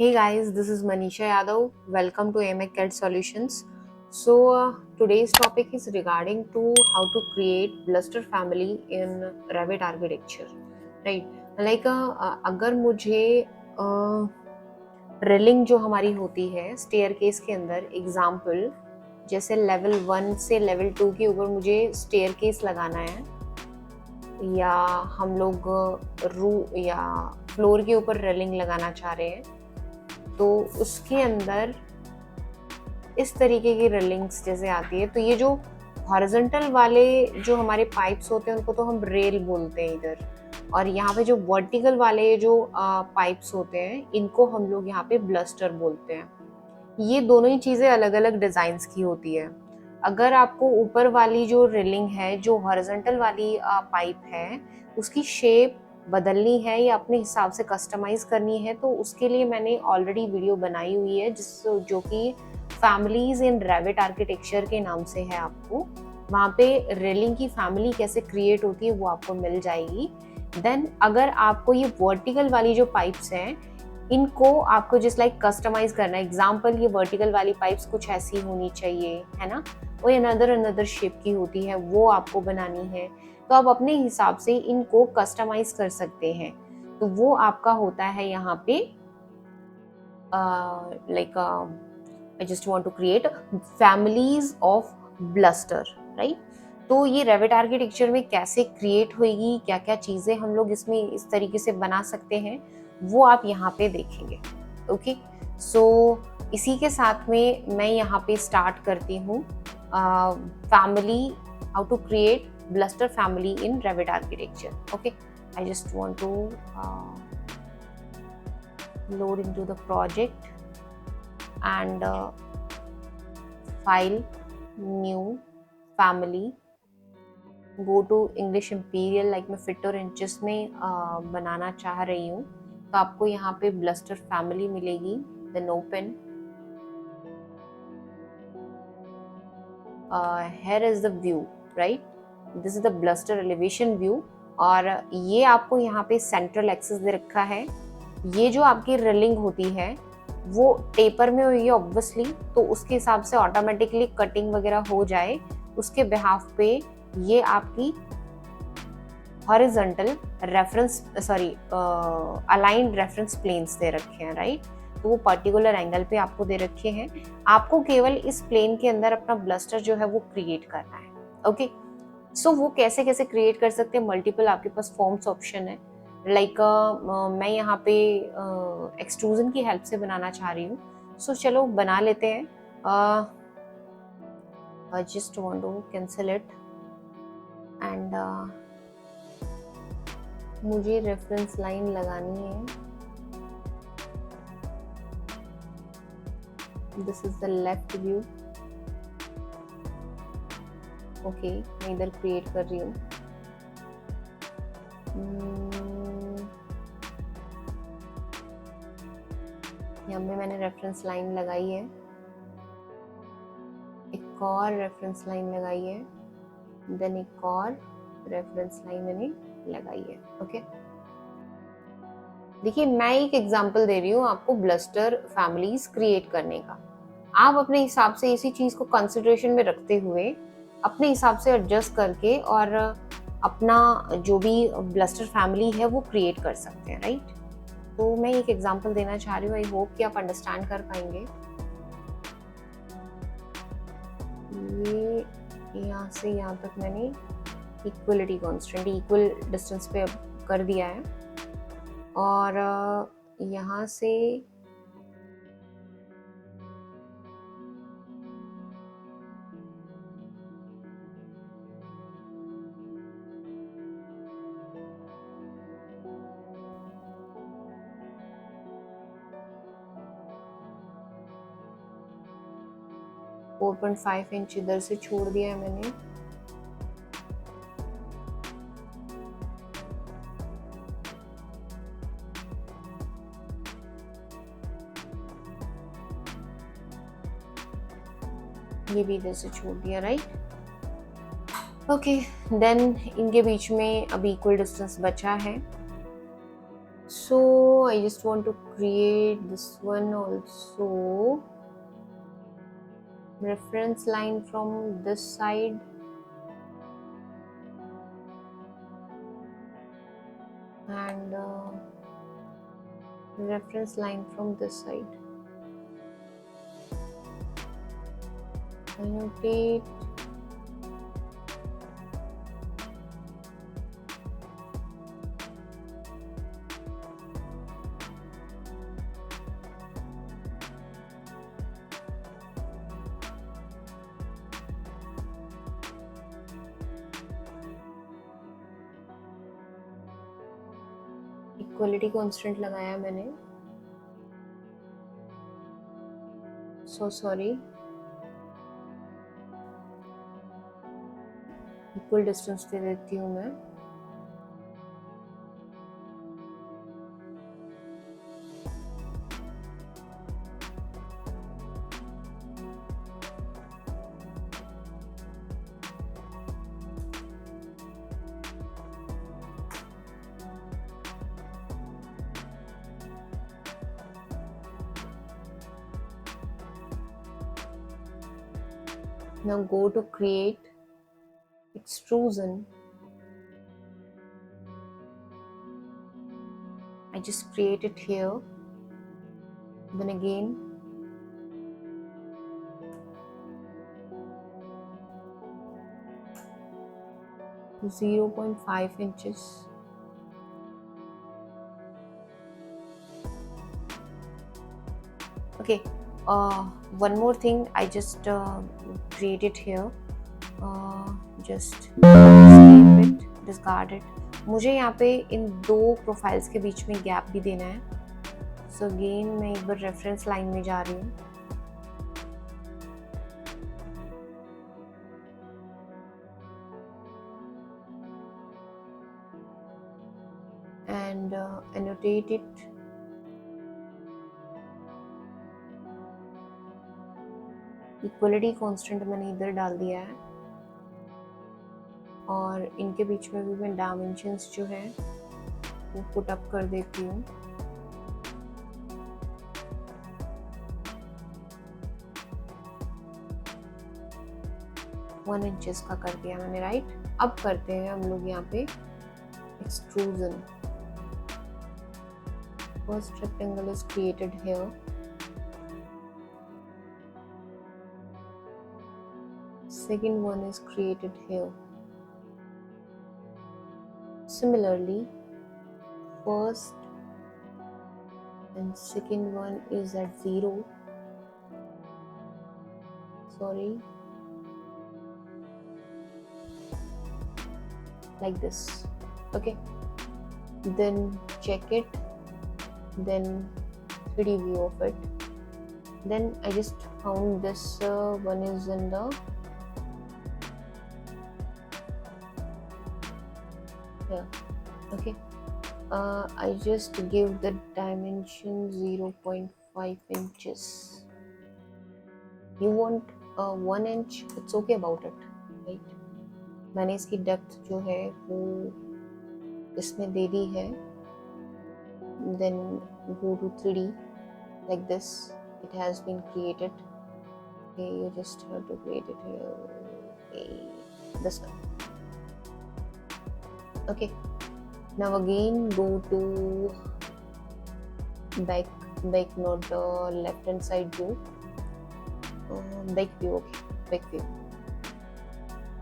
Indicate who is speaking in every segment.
Speaker 1: Hey guys, this is Manisha Yadav. Welcome to AMEC CAD Solutions. So today's topic is regarding to how to create Bluster family in Revit architecture. Right? Like अगर मुझे railing जो हमारी होती है staircase के अंदर example जैसे level 1 से लेवल 2 के ऊपर मुझे स्टेयरकेस लगाना है या हम लोग रू या फ्लोर के ऊपर रेलिंग लगाना चाह रहे हैं तो उसके अंदर इस तरीके की रेलिंग्स जैसे आती है तो ये जो हॉरिजॉन्टल वाले जो हमारे पाइप्स होते हैं उनको तो हम रेल बोलते हैं इधर और यहाँ पे जो वर्टिकल वाले जो पाइप्स होते हैं इनको हम लोग यहाँ पे ब्लस्टर बोलते हैं। ये दोनों ही चीज़ें अलग अलग डिज़ाइंस की होती है। अगर आपको ऊपर वाली जो रेलिंग है जो हॉरिजॉन्टल वाली पाइप है उसकी शेप बदलनी है या अपने हिसाब से कस्टमाइज करनी है तो उसके लिए मैंने ऑलरेडी वीडियो बनाई हुई है जो कि फैमिलीज इन रेविट आर्किटेक्चर के नाम से है। आपको वहाँ पे रेलिंग की फैमिली कैसे क्रिएट होती है वो आपको मिल जाएगी। देन अगर आपको ये वर्टिकल वाली जो पाइप्स हैं इनको आपको जस्ट लाइक कस्टमाइज करना है। एग्जाम्पल ये वर्टिकल वाली पाइप्स कुछ ऐसी होनी चाहिए है ना, वो अनदर शेप की होती है वो आपको बनानी है तो आप अपने हिसाब से इनको कस्टमाइज कर सकते हैं। तो वो आपका होता है यहाँ पे like I just want to create families of bluster right. तो ये रेविट आर्किटेक्चर में कैसे क्रिएट होगी, क्या क्या चीज़ें हम लोग इसमें इस तरीके से बना सकते हैं वो आप यहाँ पे देखेंगे। ओके सो इसी के साथ में मैं यहाँ पे स्टार्ट करती हूँ family, how to create Bluster family in Revit architecture. Okay, I just want to load into the project and file, new, family, go to English Imperial like मैं फिट और इंचेस में बनाना चाह रही हूँ तो आपको यहाँ पे Bluster family मिलेगी। Then open. Here is the view, right? This is the bluster elevation view और ये आपको यहाँ पे सेंट्रल एक्सिस दे रखा है। ये जो आपकी रेलिंग होती है वो टेपर में हुई है ऑब्वियसली तो उसके हिसाब से ऑटोमेटिकली कटिंग वगैरह हो जाए उसके बिहाफ पे ये आपकी horizontal reference aligned reference planes दे रखे हैं राइट। तो वो पर्टिकुलर एंगल पे आपको दे रखे हैं। आपको केवल इस प्लेन के अंदर अपना ब्लस्टर जो है वो क्रिएट करना है। ओके सो वो कैसे कैसे क्रिएट कर सकते हैं, मल्टीपल आपके पास फॉर्म्स ऑप्शन है। लाइक मैं यहाँ पे एक्सट्रूजन की हेल्प से बनाना चाह रही हूँ सो चलो बना लेते हैं। आई just want to cancel it and मुझे रेफरेंस लाइन लगानी है। This is the left view. Okay मैं इधर क्रिएट कर रही हूँ। यहाँ पे मैंने रेफरेंस लाइन लगाई है, एक और रेफरेंस लाइन लगाई है, देन एक और रेफरेंस लाइन मैंने लगाई है। ओके देखिए मैं एक एग्जांपल दे रही हूँ आपको ब्लस्टर फैमिलीज क्रिएट करने का। आप अपने हिसाब से इसी चीज को कंसिडरेशन में रखते हुए अपने हिसाब से एडजस्ट करके और अपना जो भी ब्लस्टर फैमिली है वो क्रिएट कर सकते हैं राइट। तो मैं एक एग्जांपल देना चाह रही हूँ, आई होप कि आप अंडरस्टैंड कर पाएंगे। ये यहाँ से यहाँ तक मैंने इक्वलिटी कांस्टेंट इक्वल डिस्टेंस पे कर दिया है और यहाँ से फोर 4.5 इंच इधर से छोड़ दिया है मैंने। ये भी इधर से छोड़ दिया राइट। ओके देन इनके बीच में अभी इक्वल डिस्टेंस बचा है So I just want to create this one also. Reference line from this side. And reference line from this side. Annotate. Equality constant लगाया मैंने, सो सॉरी। इक्वल डिस्टेंस दे देती हूँ मैं। Now go to create extrusion. I just create it here. Then again (0.5 inches. Okay. One more thing I just created here. Just escape it, discard it. मुझे यहाँ पे इन दो profiles के बीच में gap भी देना है. सो अगेन मैं एक बार रेफरेंस लाइन में जा रही हूँ. And annotate it. Equality constant मैंने इधर डाल दिया है और इनके बीच में भी मैं डायमेंशंस जो है वो पुट अप कर देती हूँ. वन इंचेस का कर दिया मैंने, राइट. अब करते हैं हम लोग यहाँ पे extrusion. First rectangle is created here. Second one is created here. Similarly, first and second one is at 0. Sorry. Like this. Okay. Then check it. Then 3D view of it. Then I just found this one is in the here. Okay. I just give the dimension 0.5 inches. You want 1 inch? It's okay about it, right? मैंने इसकी depth जो है वो इसमें दे दी है. Then go to 3D like this. It has been created. Okay, you just have to create it here. Okay, this one. Okay, now again go to back, not the left hand side view. Back view. Okay, back view.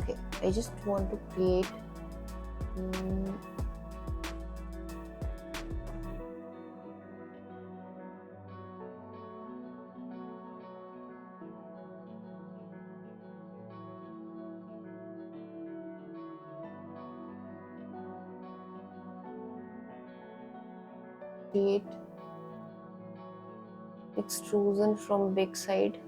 Speaker 1: Okay, I just want to create extrusion from back side.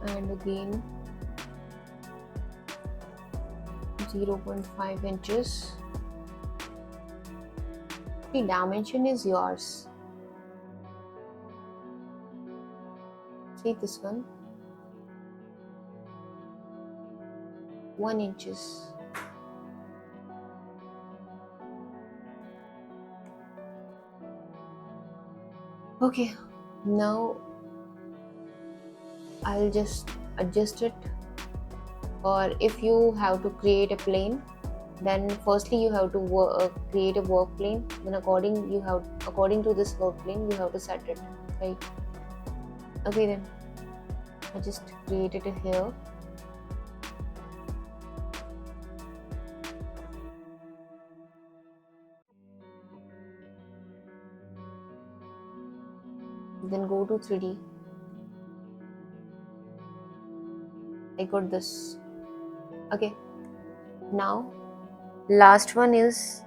Speaker 1: And again 0.5 inches. The dimension is yours. See this one, 1 inches. Okay, now I'll just adjust it. Or if you have to create a plane, then firstly you have to create a work plane. Then according to this work plane you have to set it, right? Okay, then I just created it here. Then go to 3D. I got this. Okay, now last one is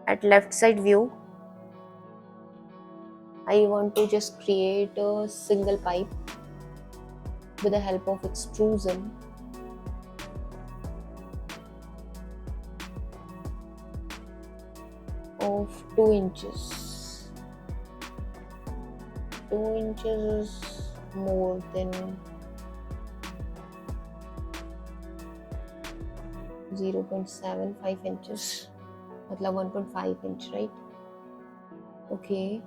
Speaker 1: at left side view. I want to just create a single pipe with the help of extrusion. Of 2 inches. 2 inches is more than 0.75 inches, मतलब 1.5 inch, right? Okay.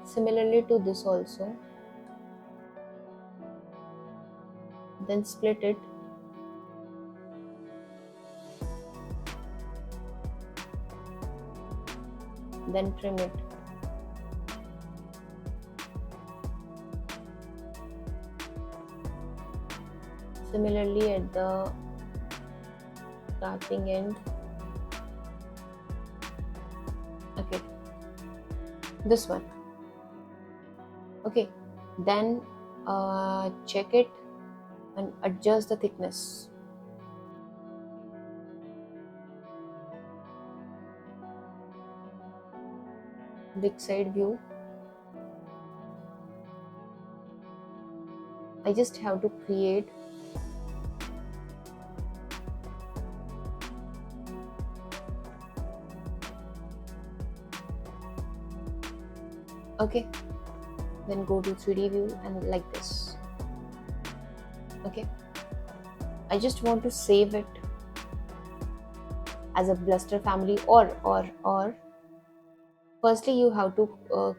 Speaker 1: Similarly to this also. Then split it. Then trim it. Similarly at the starting end. Okay, this one. Okay, then check it and adjust the thickness. Big side view. I just have to create okay, then go to 3D view and like this. Okay, I just want to save it as a Bluster family, or firstly you have to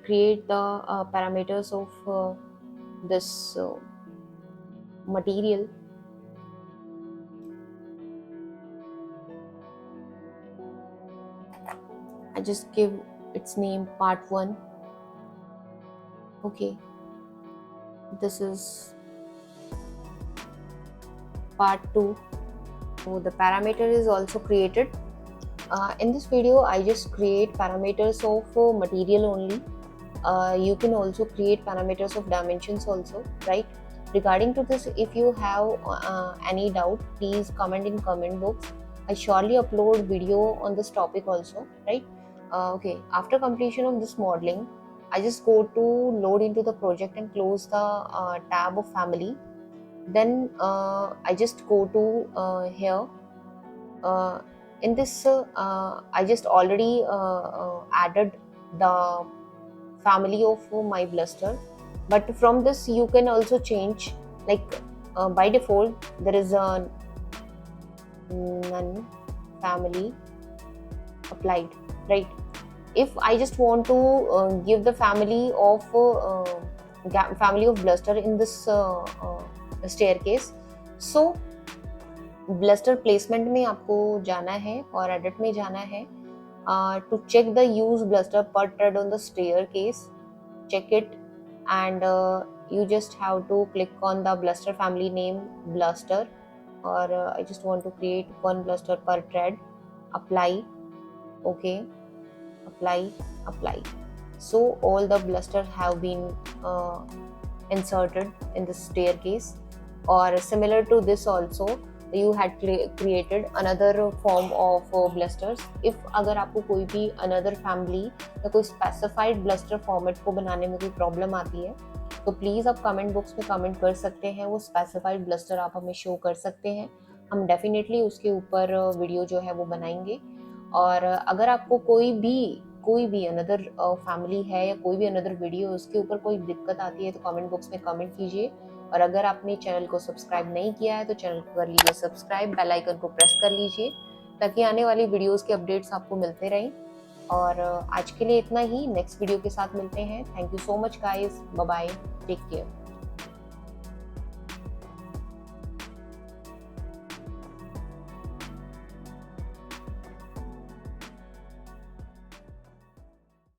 Speaker 1: create the parameters of this material. I just give its name part 1. Okay, this is part 2. So the parameter is also created. In this video I just create parameters of material only. You can also create parameters of dimensions also, right? Regarding to this, if you have any doubt, please comment in comment box. I surely upload video on this topic also, right? Okay, after completion of this modeling, I just go to load into the project and close the tab of family. Then I just go to here. In this I just already added the family of my Bluster, but from this you can also change, like by default there is a none family applied, right? If I just want to give the family of Bluster in this staircase, so bluster placement में आपको जाना है और edit में जाना है to check the use bluster per thread on the staircase. Check it, and you just have to click on the Bluster family name Bluster, or I just want to create 1 Bluster per thread. Apply. Okay, apply. So all the Bluster have been inserted in the staircase. Or similar to this also, you had created another form of blusters. If अगर आपको कोई भी another family या कोई specified bluster format को बनाने में कोई problem आती है, तो प्लीज़ आप कमेंट बॉक्स में कमेंट कर सकते हैं. वो specified bluster आप हमें शो कर सकते हैं. हम डेफिनेटली उसके ऊपर वीडियो जो है वो बनाएंगे. और अगर आपको कोई भी कोई भी अनदर फैमिली है या कोई भी अनदर वीडियो उसके ऊपर कोई दिक्कत आती है तो कमेंट बॉक्स में कमेंट कीजिए। और अगर आपने चैनल को सब्सक्राइब नहीं किया है तो चैनल को कर लीजिए सब्सक्राइब, बेल आइकन को प्रेस कर लीजिए ताकि आने वाली वीडियोस के अपडेट्स आपको मिलते रहें। और आज के लिए इतना ही, नेक्स्ट वीडियो के साथ मिलते हैं। Thank you so much guys, bye bye, take care.